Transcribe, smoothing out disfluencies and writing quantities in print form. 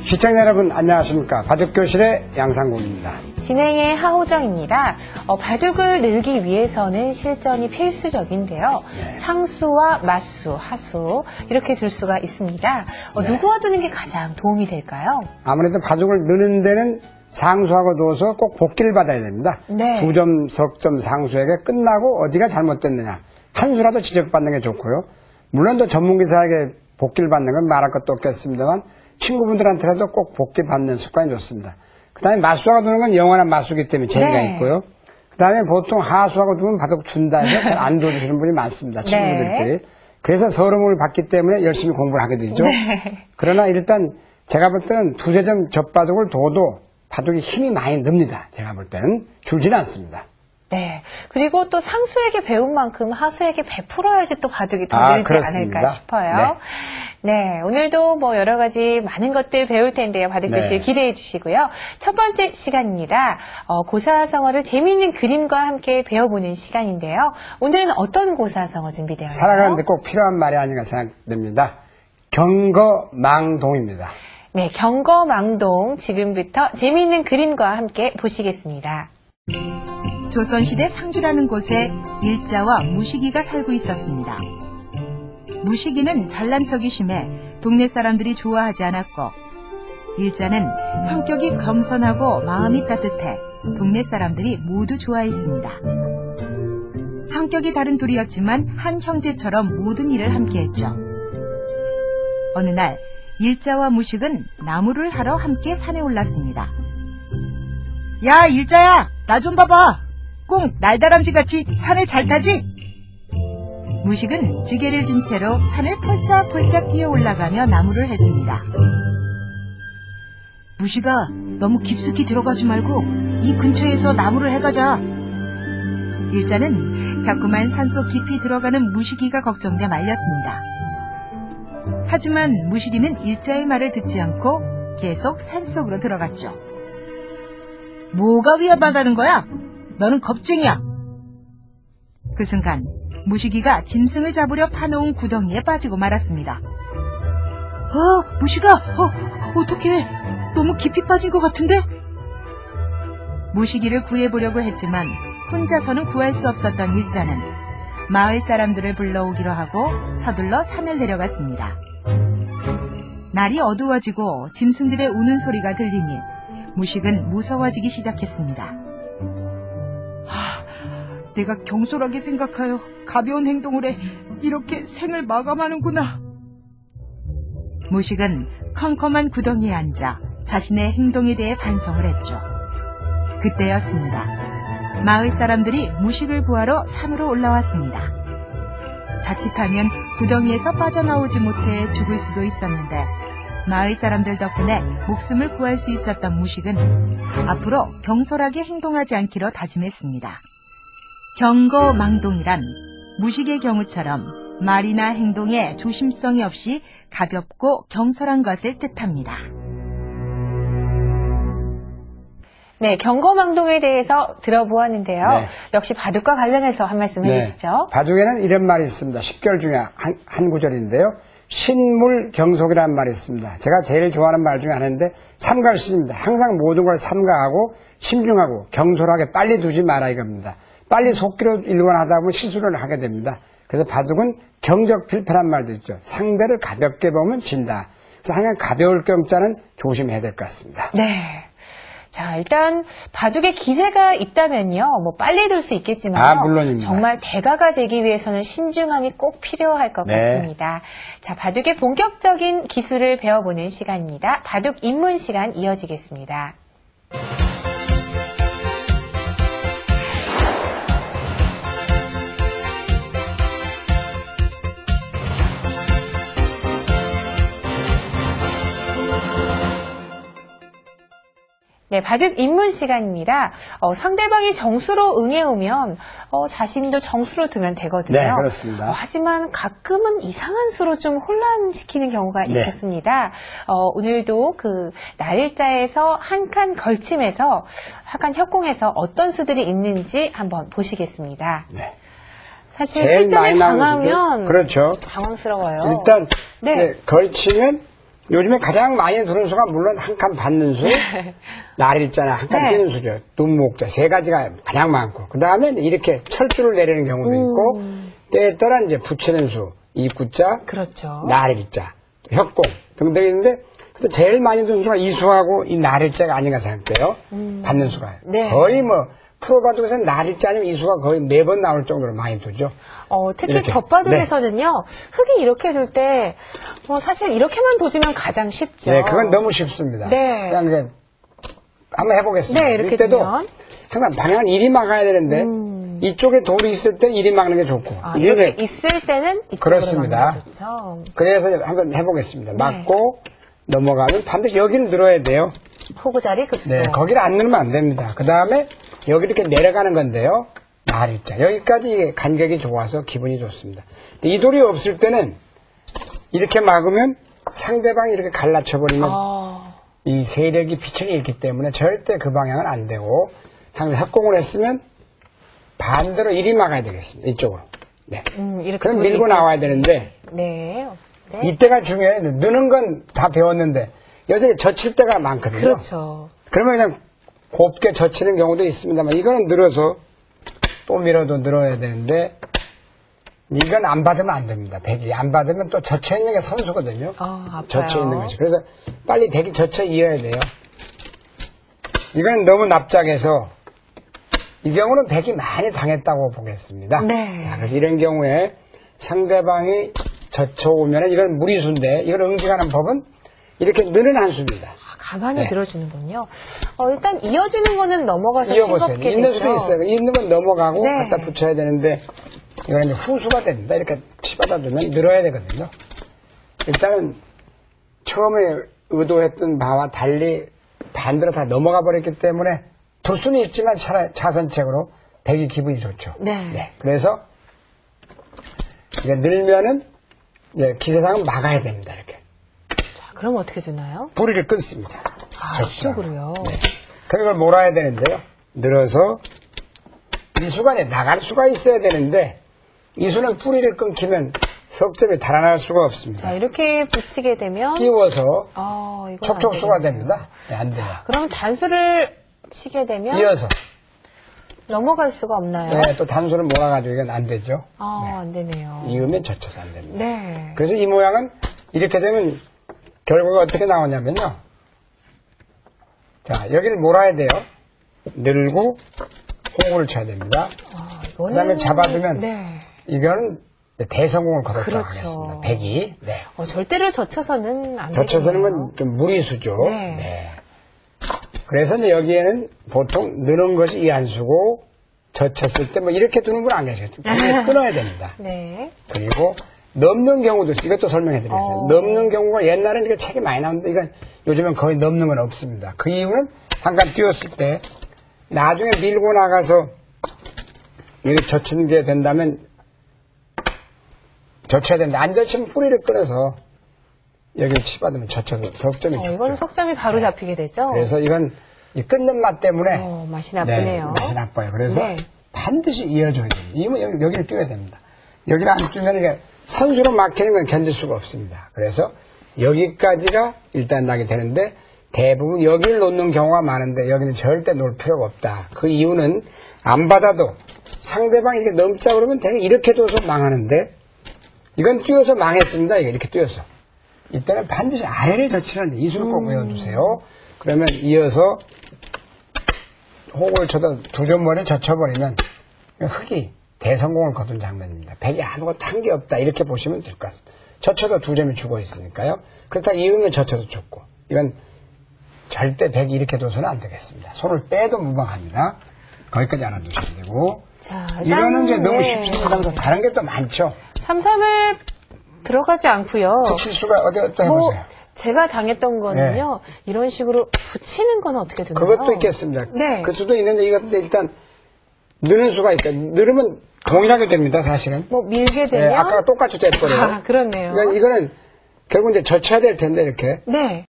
시청자 여러분 안녕하십니까. 바둑교실의 양상국입니다. 진행의 하호정입니다. 바둑을 늘기 위해서는 실전이 필수적인데요. 상수와 맞수, 하수 이렇게 둘 수가 있습니다. 누구와 두는 게 가장 도움이 될까요? 아무래도 바둑을 느는 데는 상수하고 두어서 꼭 복기를 받아야 됩니다. 네. 2점, 석점 상수에게 끝나고 어디가 잘못됐느냐. 한 수라도 지적받는 게 좋고요. 물론 또 전문기사에게 복기를 받는 건 말할 것도 없겠습니다만 친구분들한테라도 꼭 복기 받는 습관이 좋습니다. 그 다음에 맞수하고 두는 건 영원한 맞수기 때문에 재미가 네. 있고요. 그 다음에 보통 하수하고 두면 바둑 준다 해서 잘 안 둬주시는 분이 많습니다. 친구들끼리. 네. 그래서 서름을 받기 때문에 열심히 공부를 하게 되죠. 네. 그러나 일단 제가 볼 때는 두세 점 젖바둑을 둬도 바둑이 힘이 많이 늡니다. 제가 볼 때는 줄지는 않습니다. 네. 그리고 또 상수에게 배운 만큼 하수에게 베풀어야지 또 바둑이 더 늘지 그렇습니다. 않을까 싶어요. 네. 오늘도 뭐 여러 가지 많은 것들 배울 텐데요. 바둑교실 기대해 주시고요. 첫 번째 시간입니다. 고사성어를 재미있는 그림과 함께 배워보는 시간인데요. 오늘은 어떤 고사성어 준비되어 있나요? 살아가는데 꼭 필요한 말이 아닌가 생각됩니다. 경거망동입니다. 네. 경거망동 지금부터 재미있는 그림과 함께 보시겠습니다. 조선시대 상주라는 곳에 일자와 무식이가 살고 있었습니다. 무식이는 잘난 척이 심해 동네 사람들이 좋아하지 않았고, 일자는 성격이 겸손하고 마음이 따뜻해 동네 사람들이 모두 좋아했습니다. 성격이 다른 둘이었지만 한 형제처럼 모든 일을 함께했죠. 어느 날 일자와 무식은 나무를 하러 함께 산에 올랐습니다. 야, 일자야, 나 좀 봐봐. 꼭 날다람쥐같이 산을 잘 타지? 무식은 지게를 진 채로 산을 폴짝폴짝 뛰어 올라가며 나무를 했습니다. 무식아, 너무 깊숙이 들어가지 말고 이 근처에서 나무를 해가자. 일자는 자꾸만 산속 깊이 들어가는 무식이가 걱정돼 말렸습니다. 하지만 무식이는 일자의 말을 듣지 않고 계속 산속으로 들어갔죠. 뭐가 위험하다는 거야? 너는 겁쟁이야. 그 순간 무식이가 짐승을 잡으려 파놓은 구덩이에 빠지고 말았습니다. 무식아, 어떡해. 너무 깊이 빠진 것 같은데? 무식이를 구해보려고 했지만 혼자서는 구할 수 없었던 일자는 마을 사람들을 불러오기로 하고 서둘러 산을 내려갔습니다. 날이 어두워지고 짐승들의 우는 소리가 들리니 무식은 무서워지기 시작했습니다. 내가 경솔하게 생각하여 가벼운 행동을 해 이렇게 생을 마감하는구나. 무식은 컴컴한 구덩이에 앉아 자신의 행동에 대해 반성을 했죠. 그때였습니다. 마을 사람들이 무식을 구하러 산으로 올라왔습니다. 자칫하면 구덩이에서 빠져나오지 못해 죽을 수도 있었는데 마을 사람들 덕분에 목숨을 구할 수 있었던 무식은 앞으로 경솔하게 행동하지 않기로 다짐했습니다. 경거망동이란 무식의 경우처럼 말이나 행동에 조심성이 없이 가볍고 경솔한 것을 뜻합니다. 네, 경거망동에 대해서 들어보았는데요. 네. 역시 바둑과 관련해서 한 말씀 해주시죠. 바둑에는 이런 말이 있습니다. 10결 중에 한 구절인데요. 신물경속이라는 말이 있습니다. 제가 제일 좋아하는 말 중에 하나인데 삼갈신입니다. 항상 모든 걸 삼가하고 신중하고 경솔하게 빨리 두지 마라 이겁니다. 빨리 속기로 일관하다 보면 실수를 하게 됩니다. 그래서 바둑은 경적필패란 말도 있죠. 상대를 가볍게 보면 진다. 그래서 항상 가벼울 경자는 조심해야 될 것 같습니다. 네. 자, 일단 바둑에 기세가 있다면요. 뭐 빨리 들 수 있겠지만 물론입니다. 정말 대가가 되기 위해서는 신중함이 꼭 필요할 것 같습니다. 자, 바둑의 본격적인 기술을 배워보는 시간입니다. 바둑 입문 시간 이어지겠습니다. 네, 바둑 입문 시간입니다. 상대방이 정수로 응해오면 자신도 정수로 두면 되거든요. 네, 그렇습니다. 하지만 가끔은 이상한 수로 좀 혼란시키는 경우가 있겠습니다. 오늘도 그 날일자에서 한 칸 걸침에서 한 칸 협공해서 어떤 수들이 있는지 한번 보시겠습니다. 네. 사실 실전에 당하면 그렇죠. 당황스러워요. 일단 네. 걸치면 요즘에 가장 많이 두는 수가 물론 한 칸 받는 수, 날일자나 한 칸 네. 뛰는 수죠. 눈목자 세 가지가 가장 많고 그 다음에 이렇게 철줄을 내리는 경우도 있고 때에 따라 이제 붙이는 수, 이구자, 그렇죠. 날일자, 협공 등등이 있는데 근데 제일 많이 두는 수가 이수하고 이 날일자가 아닌가 생각돼요. 받는 수가 네. 거의 뭐 프로바둑에서는 날일자 아니면 이수가 거의 매번 나올 정도로 많이 두죠. 특히 이렇게. 젖바둑에서는요, 흙이 이렇게 둘 때, 사실 이렇게만 도지면 가장 쉽죠. 네, 그건 너무 쉽습니다. 네. 그냥 이제 한번 해보겠습니다. 네, 이렇게 이때도 되면. 항상 방향을 이리 막아야 되는데 이쪽에 돌이 있을 때 이리 막는 게 좋고 이렇게 있을 때는 이쪽으로 그렇습니다. 막는 게 좋죠. 그래서 한번 해보겠습니다. 네. 막고 넘어가면 반드시 여기를 늘어야 돼요. 호구 자리 급소. 네, 거기를 안 누르면 안 됩니다. 그 다음에 여기 이렇게 내려가는 건데요. 날일자. 여기까지 간격이 좋아서 기분이 좋습니다. 이 돌이 없을 때는 이렇게 막으면 상대방이 이렇게 갈라쳐버리면 이 세력이 비천이 있기 때문에 절대 그 방향은 안 되고 항상 협공을 했으면 반대로 이리 막아야 되겠습니다. 이쪽으로. 네. 이렇게 그럼 밀고 나와야 되는데 네. 네. 이때가 중요해요. 느는 건 다 배웠는데 요새 젖힐 때가 많거든요. 그렇죠. 그러면 그냥 곱게 젖히는 경우도 있습니다만 이거는 늘어서 또 밀어도 늘어야 되는데 이건 안 받으면 안 됩니다. 백이 안 받으면 또 젖혀 있는 게 선수거든요. 아파요. 젖혀 있는 것이. 그래서 빨리 백이 젖혀 이어야 돼요. 이거는 너무 납작해서 이 경우는 백이 많이 당했다고 보겠습니다. 네. 자, 그래서 이런 경우에 상대방이 젖혀오면 이건 무리수인데 이걸 응징하는 법은 이렇게 느는 한 수입니다. 가만히 네. 들어주는군요. 일단 이어주는 거는 넘어가서 이어보세요. 싱겁게 있는 되죠. 수도 있어요. 있는 건 넘어가고 네. 갖다 붙여야 되는데 이거는 이제 후수가 됩니다. 이렇게 치받아 두면 늘어야 되거든요. 일단은 처음에 의도했던 바와 달리 반대로 다 넘어가 버렸기 때문에 둘 수는 있지만 차선책으로 백이 기분이 좋죠. 네. 그래서 이게 늘면은 이제 기세상은 막아야 됩니다. 이렇게 자, 그럼 어떻게 되나요? 뿌리를 끊습니다. 이쪽으로요. 네. 그럼 이걸 몰아야 되는데요. 늘어서 이 수가 나갈 수가 있어야 되는데 이 수는 뿌리를 끊기면 석점이 달아날 수가 없습니다. 자, 이렇게 붙이게 되면 끼워서 이건 촉촉수가 안 되겠네요. 됩니다. 네, 안 돼요. 그럼 단수를 치게 되면 이어서 넘어갈 수가 없나요? 또 단수를 몰아가지고 이건 안 되죠. 안 되네요. 이으면 젖혀서 안 됩니다. 네. 그래서 이 모양은 이렇게 되면 결과가 어떻게 나오냐면요. 자, 여기를 몰아야 돼요. 늘고 호구를 쳐야 됩니다. 그 다음에 잡아두면 네. 이거는 대성공을 거뒀다고 그렇죠. 하겠습니다. 백이. 네. 절대로 젖혀서는 안 젖혀서는 되겠네요. 건 좀 무리수죠. 네. 그래서 이제 여기에는 보통 느는 것이 이 한 수고 젖혔을 때 뭐 이렇게 두는 분 안 계시겠죠. 끊어야 됩니다. 네. 그리고 넘는 경우도 있어요. 이것도 설명해 드리겠습니다. 넘는 경우가 옛날에는 이게 책이 많이 나오는데 이건 요즘은 거의 넘는 건 없습니다. 그 이유는 한칸 뛰었을 때 나중에 밀고 나가서 이게 젖히는 게 된다면 젖혀야 되는데 안 젖히면 뿌리를 끊어서 여기를 치받으면 젖혀서 석점이 죽죠. 이건 석점이 바로 잡히게 되죠. 그래서 이건 이 끊는 맛 때문에 맛이 나쁘네요. 맛이 나빠요. 그래서 네. 반드시 이어줘야 됩니다. 이으면 여기를 뛰어야 됩니다. 여기를 안 뛰면 이게 선수로 막히는 건 견딜 수가 없습니다. 그래서 여기까지가 일단 나게 되는데 대부분 여기를 놓는 경우가 많은데 여기는 절대 놓을 필요가 없다. 그 이유는 안 받아도 상대방이 이렇게 넘자 그러면 되게 이렇게 둬서 망하는데 이건 뛰어서 망했습니다. 이렇게 뛰어서. 이때는 반드시 아래를 젖히는 이수를 꼭 외워두세요. 그러면 이어서 호구를 쳐도 두 점머리를 젖혀버리면 흙이 대성공을 거둔 장면입니다. 백이 아무것도 한 게 없다. 이렇게 보시면 될 것 같습니다. 젖혀도 두 점이 죽어 있으니까요. 그렇다고 이으면 젖혀도 죽고. 이건 절대 백이 이렇게 둬서는 안 되겠습니다. 손을 빼도 무방합니다. 거기까지 알아두셔야 되고. 자, 이거는 이제 너무 쉽습니다. 다른 게 또 많죠. 3-3을 들어가지 않고요. 실수가 어디 해보세요. 제가 당했던 거는요. 이런 식으로 붙이는 건 어떻게 되나요? 그것도 있겠습니다. 네. 그 수도 있는데 이것도 일단 느는 수가 있다. 늘으면 동일하게 됩니다. 사실은. 밀게 되면 아까 똑같이 돼버려요. 그렇네요. 그러니까 이거는 결국 이제 젖혀야 될 텐데 이렇게. 네.